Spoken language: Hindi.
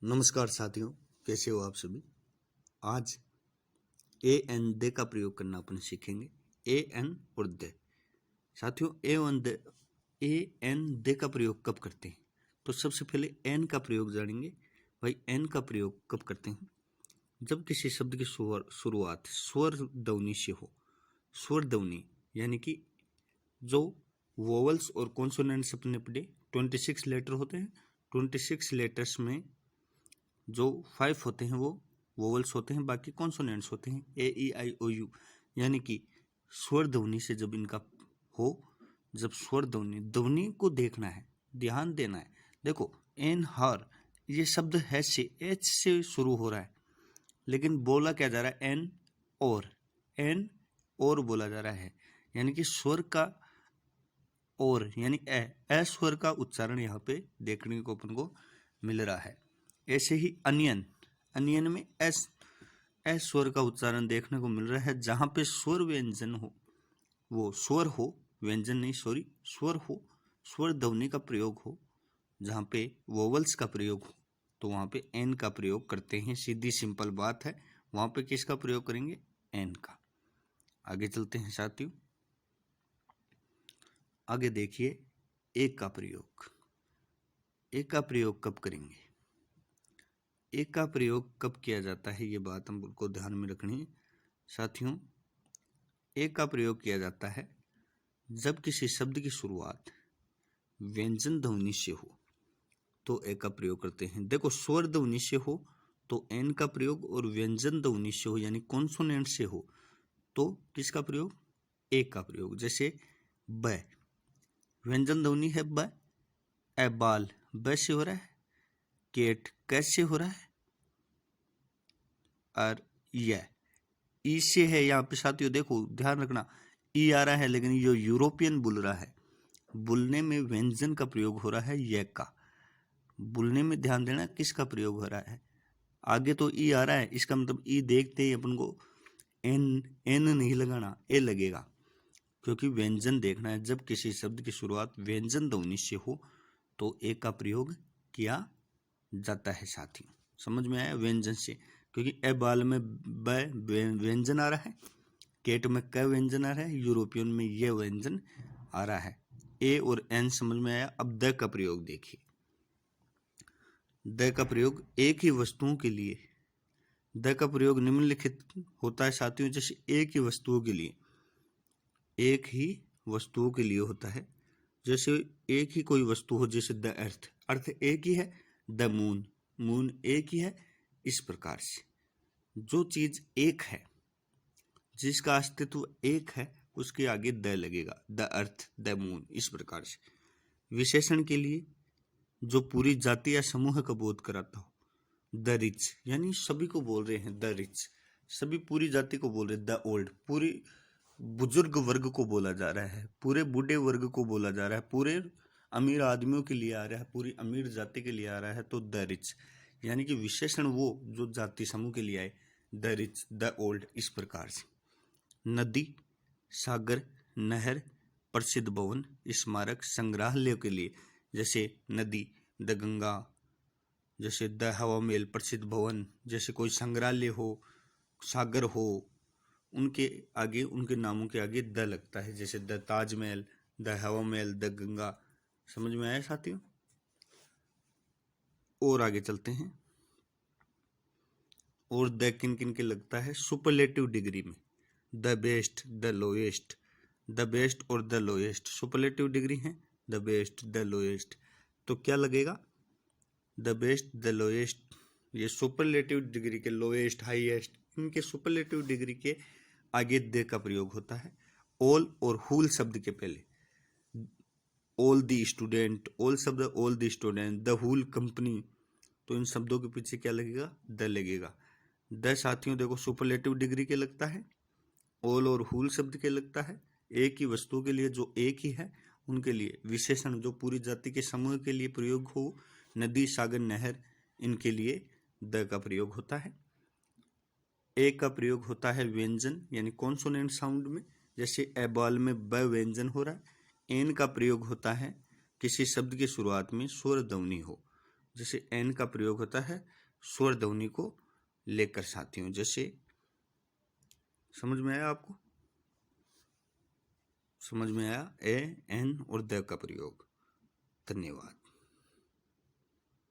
नमस्कार साथियों, कैसे हो आप सभी। आज ए एन दे का प्रयोग करना अपन सीखेंगे। ए एन और दे। साथियों, ए एन दे का प्रयोग कब करते हैं? तो सबसे पहले एन का प्रयोग जानेंगे। भाई एन का प्रयोग कब करते हैं? जब किसी शब्द की शुरुआत स्वर ध्वनि से हो। स्वर ध्वनि यानी कि जो वोवल्स और कॉन्सोनेंट्स अपने पढ़े 26 लेटर होते हैं। 26 लेटर्स में जो 5 होते हैं वो वोवल्स होते हैं, बाकी कॉन्सोनेंट्स होते हैं ए ई आई ओ यू। यानी कि स्वर ध्वनि से जब इनका हो, जब स्वर ध्वनि को देखना है, ध्यान देना है। देखो एन हर ये शब्द है से एच से शुरू हो रहा है, लेकिन बोला क्या जा रहा है? एन और बोला जा रहा है। यानी कि स्वर का और यानी ए स्वर का उच्चारण यहाँ पे देखने को अपन को मिल रहा है। ऐसे ही अनियन में एस स्वर का उच्चारण देखने को मिल रहा है। जहाँ पे स्वर व्यंजन हो, वो स्वर हो, व्यंजन नहीं सॉरी, स्वर हो, स्वर ध्वनि का प्रयोग हो, जहाँ पे वोवल्स का प्रयोग हो, तो वहाँ पे एन का प्रयोग करते हैं। सीधी सिंपल बात है। वहाँ पे किसका प्रयोग करेंगे? एन का। आगे चलते हैं साथियों। आगे देखिए एक का प्रयोग। एक का प्रयोग कब करेंगे? एक का प्रयोग कब किया जाता है, ये बात हमको ध्यान में रखनी है साथियों। एक का प्रयोग किया जाता है जब किसी शब्द की शुरुआत व्यंजन ध्वनि से हो, तो एक का प्रयोग करते हैं। देखो स्वर ध्वनि से हो तो एन का प्रयोग, और व्यंजन ध्वनि से हो यानी कॉन्सोनेंट से हो तो किसका प्रयोग? एक का प्रयोग। जैसे ब, व्यंजन ध्वनि है ब। ए बाल ब से हो रहा है। केट कैसे हो रहा है। और यह ई से है। यहाँ पे साथियों देखो ध्यान रखना, ई आ रहा है, लेकिन ये यूरोपियन बोल रहा है। बोलने में व्यंजन का प्रयोग हो रहा है ये का। बोलने में ध्यान देना किसका प्रयोग हो रहा है। आगे तो ई आ रहा है, इसका मतलब ई देखते ही अपन को एन नहीं लगाना, ए लगेगा, क्योंकि व्यंजन देखना है। जब किसी शब्द की शुरुआत व्यंजन ध्वनि से हो तो ए का प्रयोग किया जाता है साथियों। समझ में आया? व्यंजन से, क्योंकि ए बाल में ब व्यंजन आ रहा है, केट में क व्यंजन आ रहा है, यूरोपियन में ये व्यंजन आ रहा है। ए और एन समझ में आया। अब द का प्रयोग देखिए। द का प्रयोग एक ही वस्तुओं के लिए। द का प्रयोग निम्नलिखित होता है साथियों। जैसे एक ही वस्तुओं के लिए, एक ही वस्तुओं के लिए होता है। जैसे एक ही कोई वस्तु हो, जैसे द अर्थ, अर्थ एक ही है। द मून, मून एक ही है। इस प्रकार से जो चीज एक है, जिसका अस्तित्व एक है, उसके आगे द लगेगा। द अर्थ, द मून, इस प्रकार से। विशेषण के लिए जो पूरी जाति या समूह का बोध कराता हो। द रिच, यानी सभी को बोल रहे हैं द रिच, सभी पूरी जाति को बोल रहे हैं। द ओल्ड, पूरी बुजुर्ग वर्ग को बोला जा रहा है, पूरे बूढ़े वर्ग को बोला जा रहा है, पूरे अमीर आदमियों के लिए आ रहा है, पूरी अमीर जाति के लिए आ रहा है। तो द रिच यानी कि विशेषण वो जो जाति समूह के लिए आए। द रिच, द ओल्ड, इस प्रकार से। नदी, सागर, नहर, प्रसिद्ध भवन, स्मारक, संग्रहालय के लिए। जैसे नदी द गंगा, जैसे द हवा महल, प्रसिद्ध भवन, जैसे कोई संग्रहालय हो, सागर हो, उनके आगे, उनके नामों के आगे द लगता है। जैसे द ताजमहल, द हवा महल, द गंगा। समझ में आया साथियों? और आगे चलते हैं। और द किन किन के लगता है? सुपरलेटिव डिग्री में the best, the lowest. The best और द लोएस्ट सुपरलेटिव डिग्री है। द बेस्ट, द लोएस्ट, तो क्या लगेगा? द बेस्ट, द लोएस्ट, ये सुपरलेटिव डिग्री के, लोएस्ट, हाईएस्ट, इनके सुपरलेटिव डिग्री के आगे द का प्रयोग होता है। ऑल और हुल शब्द के पहले। ऑल द स्टूडेंट, ऑल शब्द all the student, the whole company, तो इन शब्दों के पीछे क्या लगेगा? द लगेगा। द साथियों देखो सुपरलेटिव डिग्री के लगता है, ऑल और हुल शब्द के लगता है। एक ही वस्तु के लिए जो एक ही है उनके लिए। विशेषण जो पूरी जाति के समूह के लिए प्रयोग हो, नदी, सागर, नहर, इनके लिए द का प्रयोग होता है। ए का प्रयोग होता है व्यंजन यानी कॉन्सोनेंट साउंड में। जैसे ए बाल में ब व्यंजन हो रहा है। एन का प्रयोग होता है किसी शब्द की शुरुआत में स्वर ध्वनि हो। जैसे एन का प्रयोग होता है स्वर ध्वनि को लेकर साथियों। जैसे समझ में आया आपको? समझ में आया ए एन और द का प्रयोग। धन्यवाद।